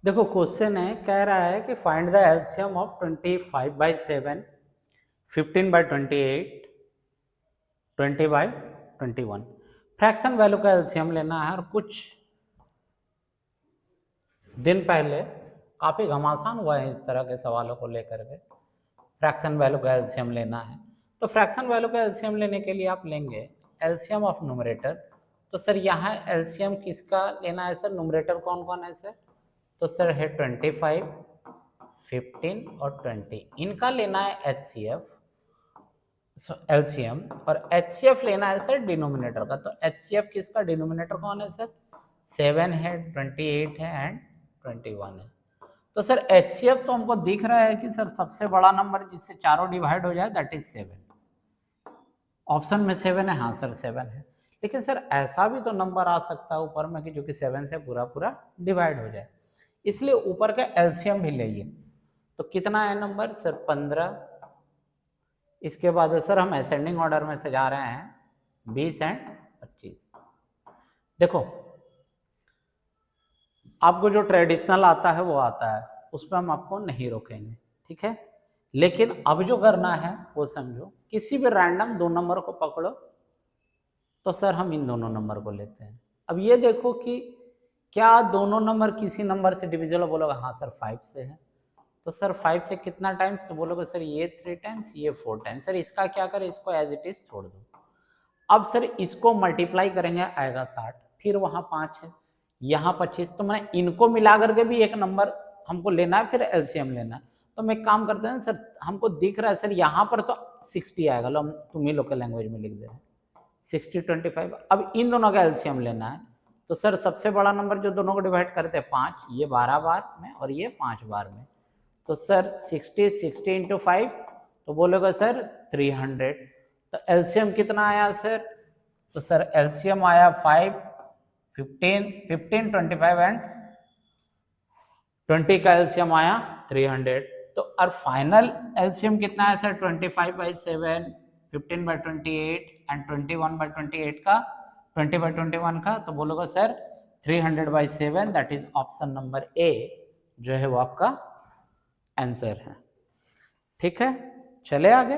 देखो क्वेश्चन है, कह रहा है कि find the LCM of 25/7, 15/28, 20/21। Fraction value का एलसीएम लेना है और कुछ दिन पहले काफ़ी घमासान हुआ है इस तरह के सवालों को लेकर के। फ्रैक्शन वैल्यू का एलसीएम लेना है, तो फ्रैक्शन वैल्यू का एलसीएम लेने के लिए आप लेंगे एलसीएम ऑफ न्यूमरेटर। तो सर यहाँ एलसीएम किसका लेना है सर? न्यूमरेटर कौन कौन है सर? तो सर है 25, 15 और 20, इनका लेना है एचसीएफ एलसीएम, और एचसीएफ लेना है सर डिनोमिनेटर का। तो एचसीएफ किसका, डिनोमिनेटर कौन है सर? 7 है, 28 है एंड 21 है। तो सर एचसीएफ तो हमको दिख रहा है कि सर सबसे बड़ा नंबर जिससे चारों डिवाइड हो जाए दैट इज 7। ऑप्शन में 7 है, हाँ सर 7 है। लेकिन सर ऐसा भी तो नंबर आ सकता है ऊपर में कि जो कि 7 से पूरा पूरा डिवाइड हो जाए, इसलिए ऊपर का एलसीएम भी लेंगे। तो कितना है नंबर सर? 15। इसके बाद सर हम असेंडिंग ऑर्डर में से जा रहे हैं 20 एंड 25। देखो आपको जो ट्रेडिशनल आता है वो आता है, उस पर हम आपको नहीं रोकेंगे, ठीक है। लेकिन अब जो करना है वो समझो, किसी भी रैंडम दो नंबर को पकड़ो, तो सर हम इन दोनों नंबर को लेते हैं। अब ये देखो कि क्या दोनों नंबर किसी नंबर से डिविजिबल? बोलोगे हाँ सर 5 से है। तो सर 5 से कितना टाइम्स? तो बोलोगे सर ये 3 टाइम्स, ये 4 टाइम्स। सर इसका क्या करें? इसको एज इट इज छोड़ दो। अब सर इसको मल्टीप्लाई करेंगे, आएगा 60, फिर वहां 5 है, यहाँ 25। तो मैं इनको मिला करके भी एक नंबर हमको लेना है, फिर एलसीएम लेना है। तो मैं काम करते हैं सर, हमको दिख रहा है सर यहाँ पर तो 60 आएगा, लो हम तुम ही लोग के लैंग्वेज में लिख दे रहे हैं 60, 25। अब इन दोनों का एलसीएम लेना है। तो सर सबसे बड़ा नंबर जो दोनों को डिवाइड करते हैं 5, ये 12 बार में और ये 5 बार में। तो सर 60 इंटू 5, तो बोलोगे सर 300। तो एलसीएम कितना आया सर? तो सर एलसीएम आया 5, 15, 25 एंड 20 का एलसीएम आया 300। तो और फाइनल एलसीएम कितना है सर? 25/7, 15/28 एंड 21/28 का, 20/21 का। तो बोलोगे sir 300/7, that is option number A जो है वो आपका आंसर है, ठीक है। चले आगे।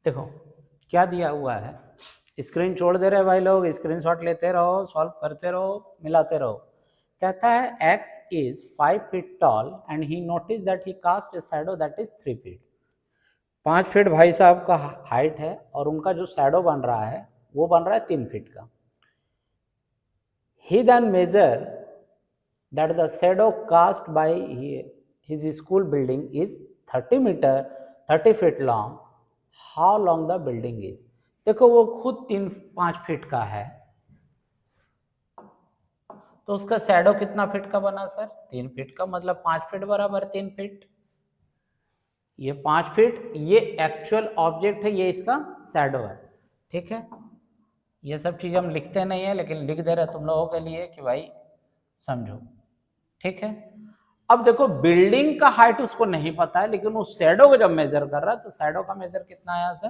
देखो क्या दिया हुआ है, स्क्रीन छोड़ दे रहे भाई लोग, स्क्रीनशॉट लेते रहो, सॉल्व करते रहो, मिलाते रहो। कहता है x is 5 feet tall and he noticed that he cast a shadow that is 3 feet। 5 feet भाई साहब का हाइट है और उनका जो शैडो बन रहा है वो बन रहा है 3 फीट का। He then measured that the shadow cast by his school building is 30 meter, 30 feet long। How long the building is? देखो वो खुद 3-5 फीट का है, तो उसका शैडो कितना फीट का बना सर? 3 फीट का। मतलब 5 फीट बराबर 3 फीट, ये 5 फीट, ये एक्चुअल ऑब्जेक्ट है, ये इसका शैडो है, ठीक है। ये सब चीज़ हम लिखते नहीं है, लेकिन लिख दे रहे तुम लोगों के लिए कि भाई समझो, ठीक है। अब देखो बिल्डिंग का हाइट उसको नहीं पता है, लेकिन उस शैडो को जब मेजर कर रहा है तो शैडो का मेजर कितना आया सर?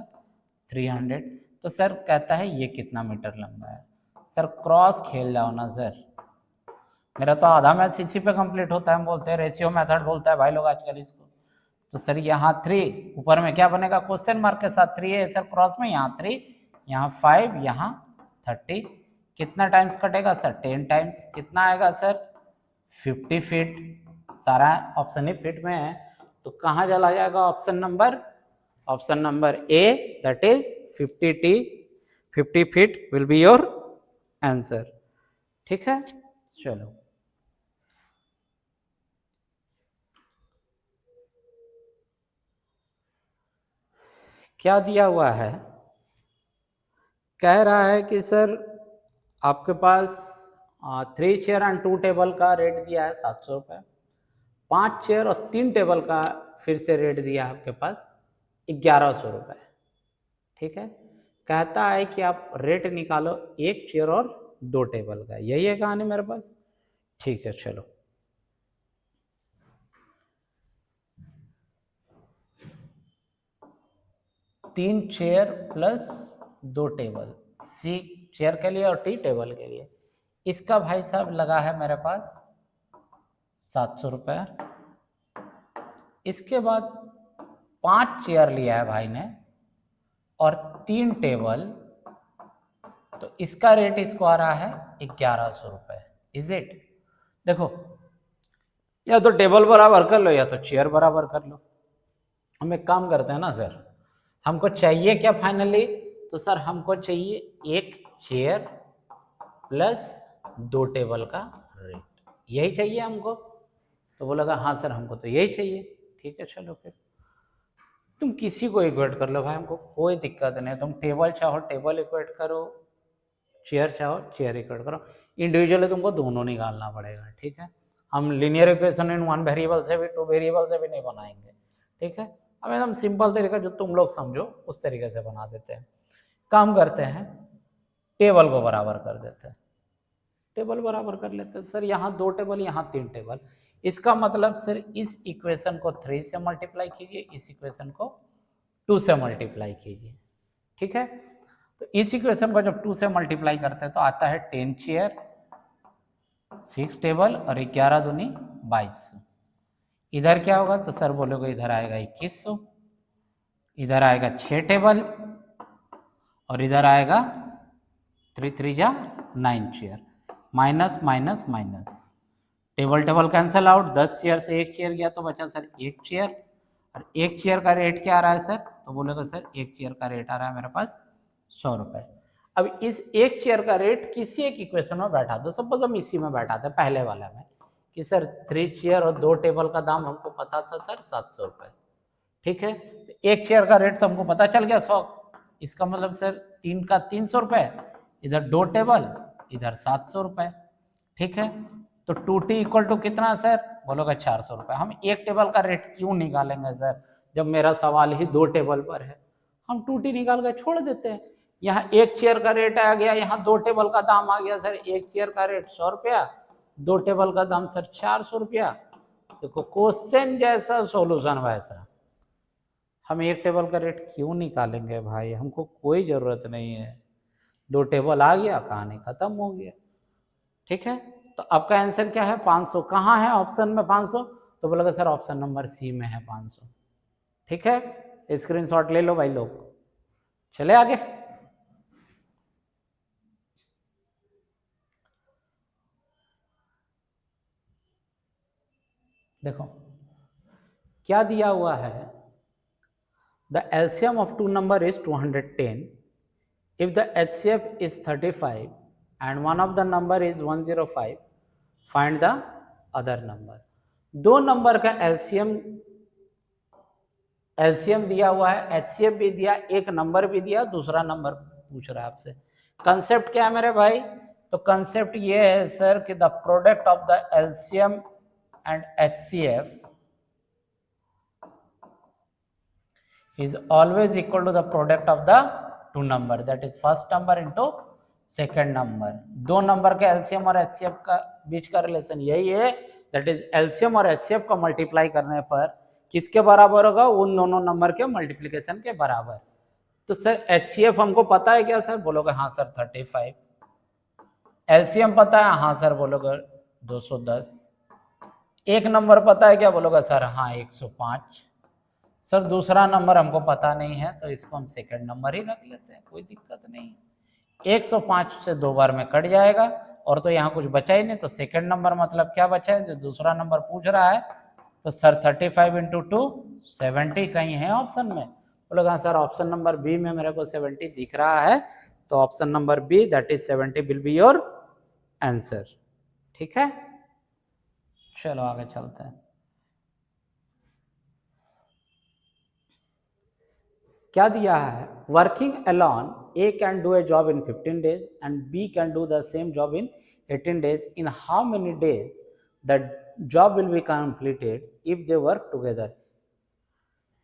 300। तो सर कहता है ये कितना मीटर लंबा है? सर क्रॉस खेल जाओ ना सर, मेरा तो आधा मैथ इसी पे कंप्लीट होता है। हम बोलते हैं रेशियो मेथड बोलता है भाई लोग आजकल इसको। तो सर यहाँ 3, ऊपर में क्या बनेगा? क्वेश्चन मार्क के साथ 3 है सर, क्रॉस में यहाँ 3, यहाँ 5, यहाँ 30। कितना टाइम्स कटेगा सर? 10 टाइम्स। कितना आएगा सर? 50 फीट। सारा ऑप्शन ही फीट में है, तो कहाँ चला जाएगा option number A, that is 50t, 50 feet will be your answer, ठीक है। चलो क्या दिया हुआ है, कह रहा है कि सर आपके पास 3 चेयर एंड 2 टेबल का रेट दिया है 700 रुपये, 5 चेयर और 3 टेबल का फिर से रेट दिया है आपके पास 1100 रुपये, ठीक है। कहता है कि आप रेट निकालो 1 चेयर और 2 टेबल का। यही है कहानी मेरे पास, ठीक है। चलो 3 chair plus 2 table C chair के लिए और T टेबल के लिए। इसका भाई साहब लगा है मेरे पास 700 रुपये। इसके बाद 5 चेयर लिया है भाई ने और 3 टेबल, तो इसका रेट इसको आ रहा है 1100 रुपये। Is it? देखो, या तो टेबल बराबर कर लो या तो चेयर बराबर कर लो। हम एक काम करते हैं ना सर, हमको चाहिए क्या फाइनली? तो सर हमको चाहिए एक चेयर प्लस 2 टेबल का रेट, यही चाहिए हमको। तो बोलेगा हाँ सर हमको तो यही चाहिए। ठीक है, चलो फिर तुम किसी को इक्वेट कर लो भाई, हमको कोई दिक्कत नहीं। तुम टेबल चाहो टेबल इक्वेट करो, चेयर चाहो चेयर इक्वेट करो, इंडिविजुअली तुमको दोनों निकालना पड़ेगा। ठीक है, हम लीनियर इक्वेशन इन 1 वेरिएबल से भी 2 वेरिएबल से भी नहीं बनाएंगे। ठीक है, हम एकदम सिंपल तरीका जो तुम लोग समझो उस तरीके से बना देते हैं। काम करते हैं, टेबल को बराबर कर देते हैं। टेबल बराबर कर लेते हैं सर, यहाँ 2 टेबल यहाँ 3 टेबल। इसका मतलब सर इस इक्वेशन को 3 से मल्टीप्लाई कीजिए, इस इक्वेशन को 2 से मल्टीप्लाई कीजिए। ठीक है, तो इस इक्वेशन को जब 2 से मल्टीप्लाई करते हैं तो आता है 10 चेयर 6 टेबल और 11 दूनी 2200। इधर क्या होगा? तो सर बोलोगे इधर आएगा 2100, इधर आएगा 6 टेबल और इधर आएगा 3 3 जा 9 chair, minus minus minus, table table cancel out, 10 chair से 1 चेयर गया तो बचा सर 1 चेयर। और 1 चेयर का रेट क्या आ रहा है सर? तो बोलेगा सर 1 चेयर का रेट आ रहा है मेरे पास 100 रुपये। अब इस 1 चेयर का रेट किसी एक इक्वेशन में बैठा दो, सपोज हम इसी में बैठाते हैं पहले वाले में कि सर 3 चेयर और 2 टेबल का दाम हमको पता था सर 700 रुपये। ठीक है, तो 1 चेयर का रेट तो हमको पता चल गया 100, इसका मतलब सर 3 का 300 रुपये, इधर 2 टेबल इधर 700 रुपये। ठीक है, तो 2t इक्वल टू कितना सर? बोलोगे 400 रुपये। हम 1 टेबल का रेट क्यों निकालेंगे सर, जब मेरा सवाल ही 2 टेबल पर है? हम 2t निकाल कर छोड़ देते हैं। यहाँ 1 चेयर का रेट आ गया, यहाँ 2 टेबल का दाम आ गया सर, 1 चेयर का रेट 100 रुपया, 2 टेबल का दाम सर 400 रुपया। देखो क्वेश्चन जैसा सोल्यूशन वैसा। हम 1 टेबल का रेट क्यों निकालेंगे भाई, हमको कोई ज़रूरत नहीं है। 2 टेबल आ गया, कहानी खत्म हो गया। ठीक है, तो आपका आंसर क्या है? 500। कहाँ है ऑप्शन में 500? तो बोलेगा सर ऑप्शन नंबर सी में है 500। ठीक है, स्क्रीनशॉट ले लो भाई लोग। चले आगे। देखो क्या दिया हुआ है, the LCM of 2 number is 210 if the HCF is 35 and one of the number is 105, find the other number। 2 number का एलसीएम दिया हुआ है, HCF भी दिया, एक नंबर भी दिया, दूसरा नंबर पूछ रहा है आपसे। कंसेप्ट क्या है मेरे भाई? तो कंसेप्ट ये है सर कि the product of the LCM and HCF is always equal to the product of the 2 number, that is first number into second number। 2 number के एलसीएम और एचसीएफ का बीच का रिलेशन यही है, दैट इज एलसीएम और HCF का multiply करने पर किसके बराबर होगा? उन दोनों नंबर के मल्टीप्लिकेशन के बराबर। तो सर एचसीएफ हमको पता है क्या सर? बोलोगे हाँ सर 35। एलसीएम पता है? हाँ सर। बोलोगे 210। एक नंबर पता है क्या? बोलोगे सर हाँ 105। सर दूसरा नंबर हमको पता नहीं है, तो इसको हम सेकंड नंबर ही रख लेते हैं, कोई दिक्कत नहीं। 105 से 2 बार में कट जाएगा और तो यहाँ कुछ बचा ही नहीं, तो सेकंड नंबर मतलब क्या बचा है? जो दूसरा नंबर पूछ रहा है, तो सर 35 इंटू 2 70 कहीं है ऑप्शन में? बोलेगा सर ऑप्शन नंबर बी में मेरे को 70 दिख रहा है, तो option number B that is 70 will be your answer. ठीक है, चलो आगे चलते हैं। क्या दिया है? Working alone A can do a job in 15 days and B can do the same job in 18 days. In how many days the job will be completed if they work together.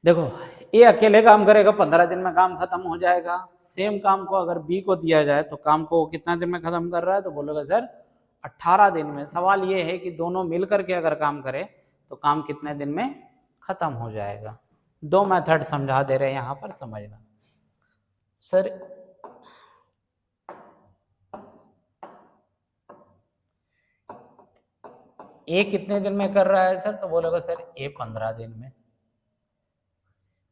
देखो A अकेले काम करेगा, 15 दिन में काम खत्म हो जाएगा। सेम काम को अगर बी को दिया जाए तो काम को कितना दिन में खत्म कर रहा है? तो बोलोगे सर 18 दिन में। सवाल ये है कि दोनों मिलकर के अगर काम करें तो काम कितने दिन में खत्म हो जाएगा? 2 मेथड समझा दे रहे हैं यहाँ पर, समझना। सर ए कितने दिन में कर रहा है सर? तो बोलोगे सर ए 15 दिन में।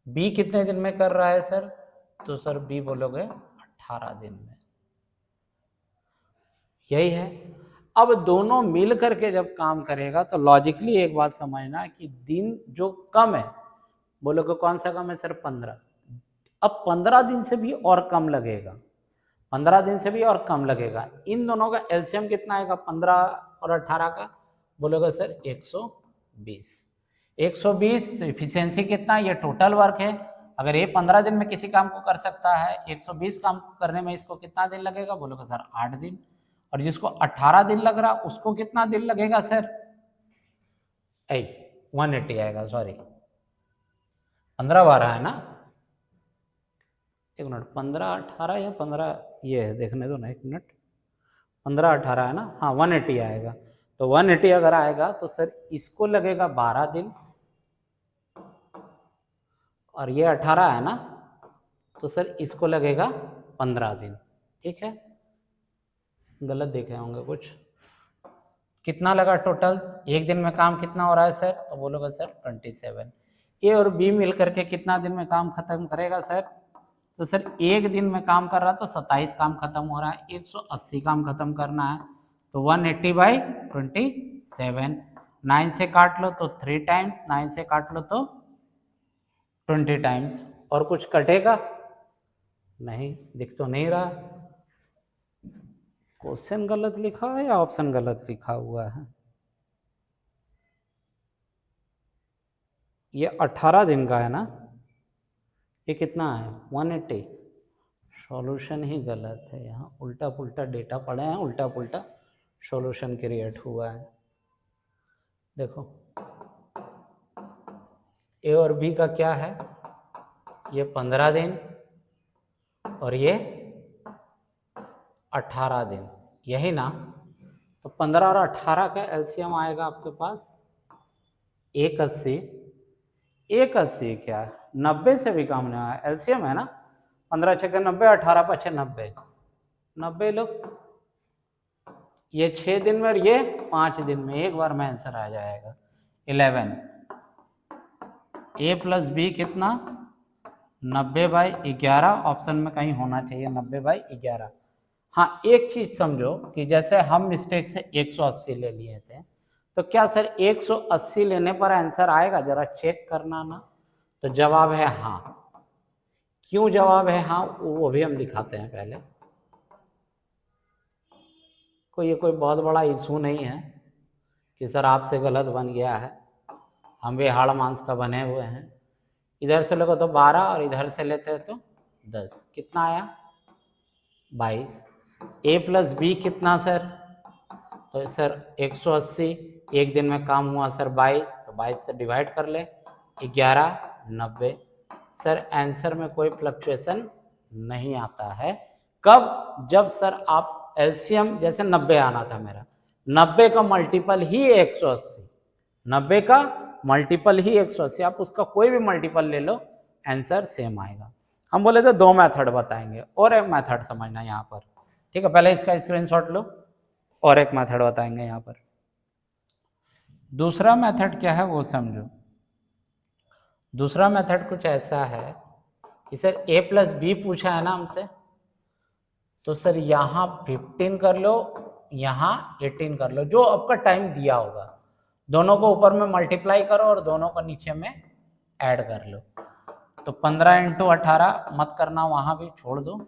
बी कितने दिन में कर रहा है सर? तो सर बी बोलोगे 18 दिन में। यही है। अब दोनों मिल करके जब काम करेगा तो लॉजिकली एक बात समझना कि दिन जो कम है, बोलोगे कौन सा कम है सर? 15। अब 15 दिन से भी और कम लगेगा, 15 दिन से भी और कम लगेगा। इन दोनों का एलसीएम कितना आएगा 15 और 18 का? बोलोगे सर 120। 120 तो इफिशियंसी कितना? ये टोटल वर्क है। अगर ये 15 दिन में किसी काम को कर सकता है, 120 काम करने में इसको कितना दिन लगेगा? बोलोगे सर 8 दिन। और जिसको 18 दिन लग रहा उसको कितना दिन लगेगा सर? 180 आएगा, सॉरी 15-12 है ना, एक मिनट, 15-18 या 15, ये है देखने दो ना एक मिनट, 15-18 है ना, हाँ 180 आएगा। तो 180 अगर आएगा तो सर इसको लगेगा 12 दिन, और ये 18 है ना, तो सर इसको लगेगा 15 दिन। ठीक है, गलत देखे होंगे कुछ। कितना लगा टोटल? एक दिन में काम कितना हो रहा है सर? तो बोलोगे सर 27। ए और बी मिल करके कितना दिन में काम खत्म करेगा सर? तो सर एक दिन में काम कर रहा तो 27 काम खत्म हो रहा है, 180 काम खत्म करना है, तो 180/27। 9 से काट लो तो 3 टाइम्स, 9 से काट लो तो 20 टाइम्स। और कुछ कटेगा नहीं, दिख तो नहीं रहा। क्वेश्चन गलत लिखा है या ऑप्शन गलत लिखा हुआ है? ये 18 दिन का है ना, ये कितना है 180। सॉल्यूशन ही गलत है, यहाँ उल्टा पुल्टा डेटा पड़े हैं, उल्टा पुल्टा सॉल्यूशन क्रिएट हुआ है। देखो ए और बी का क्या है, ये 15 दिन और ये 18 दिन, यही ना। तो 15 और 18 का एलसीएम आएगा आपके पास 180। 180 क्या है, 90 से भी काम नहीं आया, एलसीएम है ना, 15 छक्के 90, 18 पचे 90, 90 लो। ये 6 दिन में और ये 5 दिन में, एक बार में आंसर आ जाएगा 11। ए प्लस बी कितना 90/11, ऑप्शन में कहीं होना चाहिए 90/11। हाँ एक चीज समझो कि जैसे हम मिस्टेक से 180 ले लिए थे, तो क्या सर 180 लेने पर आंसर आएगा? जरा चेक करना ना। तो जवाब है हाँ। क्यों जवाब है हाँ, वो भी हम दिखाते हैं पहले। ये कोई बहुत बड़ा इशू नहीं है कि सर आपसे गलत बन गया है, हम भी हाड़ मांस का बने हुए हैं। इधर से लोगे तो 12 और इधर से लेते हैं तो 10, कितना आया 22। ए प्लस बी कितना सर? तो सर 180, एक दिन में काम हुआ सर 22, तो 22 से डिवाइड कर ले, 11, 90। सर आंसर में कोई फ्लक्चुएशन नहीं आता है। कब? जब सर आप एलसीएम, जैसे 90 आना था मेरा, 90 का मल्टीपल ही 180, 90 का मल्टीपल ही 180, आप उसका कोई भी मल्टीपल ले लो आंसर सेम आएगा। हम बोले तो 2 मेथड बताएंगे, और एक मेथड समझना यहाँ पर, ठीक है, पहले इसका स्क्रीनशॉट लो, और एक मेथड बताएंगे यहाँ पर। दूसरा मेथड क्या है वो समझो। दूसरा मेथड कुछ ऐसा है कि सर ए प्लस बी पूछा है ना हमसे, तो सर यहाँ 15 कर लो, यहाँ 18 कर लो, जो आपका टाइम दिया होगा, दोनों को ऊपर में मल्टीप्लाई करो और दोनों को नीचे में ऐड कर लो। तो 15 × 18 मत करना, वहाँ भी छोड़ दो।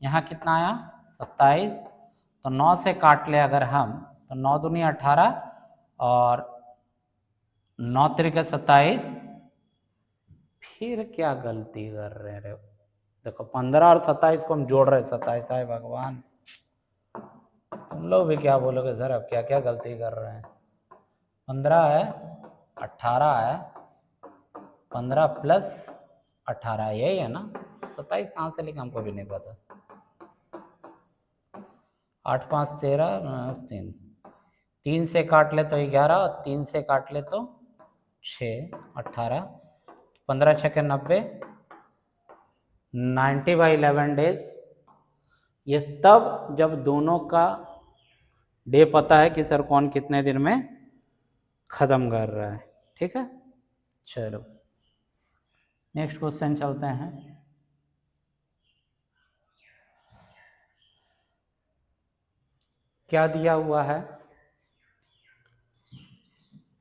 यहाँ कितना आया 27, तो 9 से काट ले अगर हम, तो 9 दूनी 18 और 9 त्रिके 27। फिर क्या गलती कर रहे रे? देखो 15 और 27 को हम जोड़ रहे, 27 आए, भगवान तुम लोग भी क्या बोलोगे सर, अब क्या क्या गलती कर रहे हैं। 15 है, 18 है, 15 प्लस 18 यही है ना, 27 कहाँ से लेके हमको भी नहीं पता। 8 5 13, 3, 3 से काट ले तो 11 और 3 से काट ले तो 6, 18, 15 छक्के 90, 90/11 डेज। ये तब जब दोनों का डे पता है कि सर कौन कितने दिन में खत्म कर रहा है। ठीक है, चलो नेक्स्ट क्वेश्चन चलते हैं। क्या दिया हुआ है,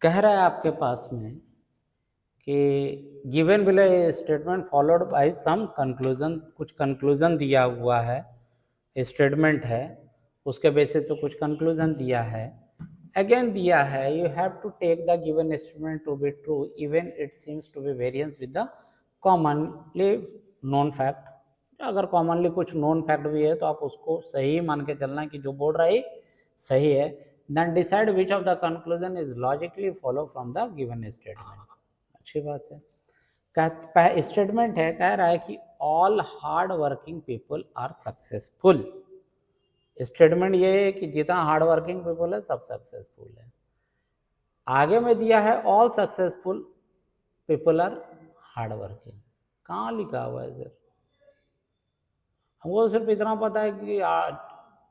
कह रहा है आपके पास में कि given below statement followed by some conclusion, कुछ कंक्लूजन दिया हुआ है, स्टेटमेंट है, उसके बेसिस पे कुछ कंक्लूजन दिया है। अगेन दिया है you have to take the given statement to be true even it seems to be variance with the commonly known fact. अगर कॉमनली कुछ नोन फैक्ट भी है तो आप उसको सही मान के चलना कि जो बोल रहा है सही है। Then decide which of the conclusion is logically follow from the given statement. अच्छी बात है। स्टेटमेंट है, कह रहा है कि all hard working people are successful. Statement ये है कि जितना हार्ड वर्किंग पीपल है सब सक्सेसफुल है। आगे में दिया है all successful people are hard working. कहाँ लिखा हुआ है सर? हमको सिर्फ इतना पता है कि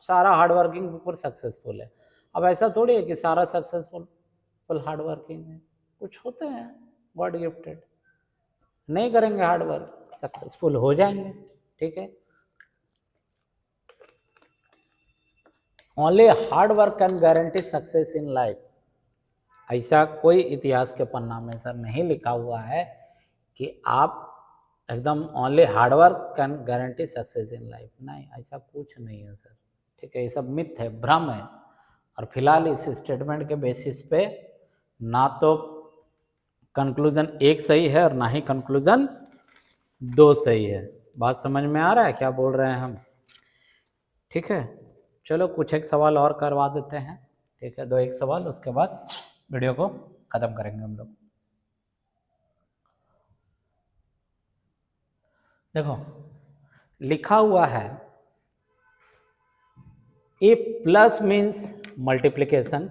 सारा हार्ड वर्किंग पीपल सक्सेसफुल है। अब ऐसा थोड़ी है कि सारा सक्सेसफुल पीपल हार्ड वर्किंग है, कुछ होते हैं गॉड गिफ्टेड, नहीं करेंगे हार्ड वर्क सक्सेसफुल हो जाएंगे। ठीक है, only hard work can guarantee success in life. ऐसा कोई इतिहास के पन्ना में सर नहीं लिखा हुआ है कि आप एकदम only hard work can guarantee success in life. नहीं, ऐसा कुछ नहीं है सर। ठीक है, ये सब मिथ है, भ्रम है। और फिलहाल इस स्टेटमेंट के बेसिस पे ना तो कंक्लूजन एक सही है और ना ही कंक्लूजन दो सही है। बात समझ में आ रहा है क्या बोल रहे हैं हम? ठीक है, चलो कुछ एक सवाल और करवा देते हैं। ठीक है, दो एक सवाल, उसके बाद वीडियो को खत्म करेंगे हम लोग। देखो लिखा हुआ है ए प्लस मीन्स मल्टीप्लिकेशन,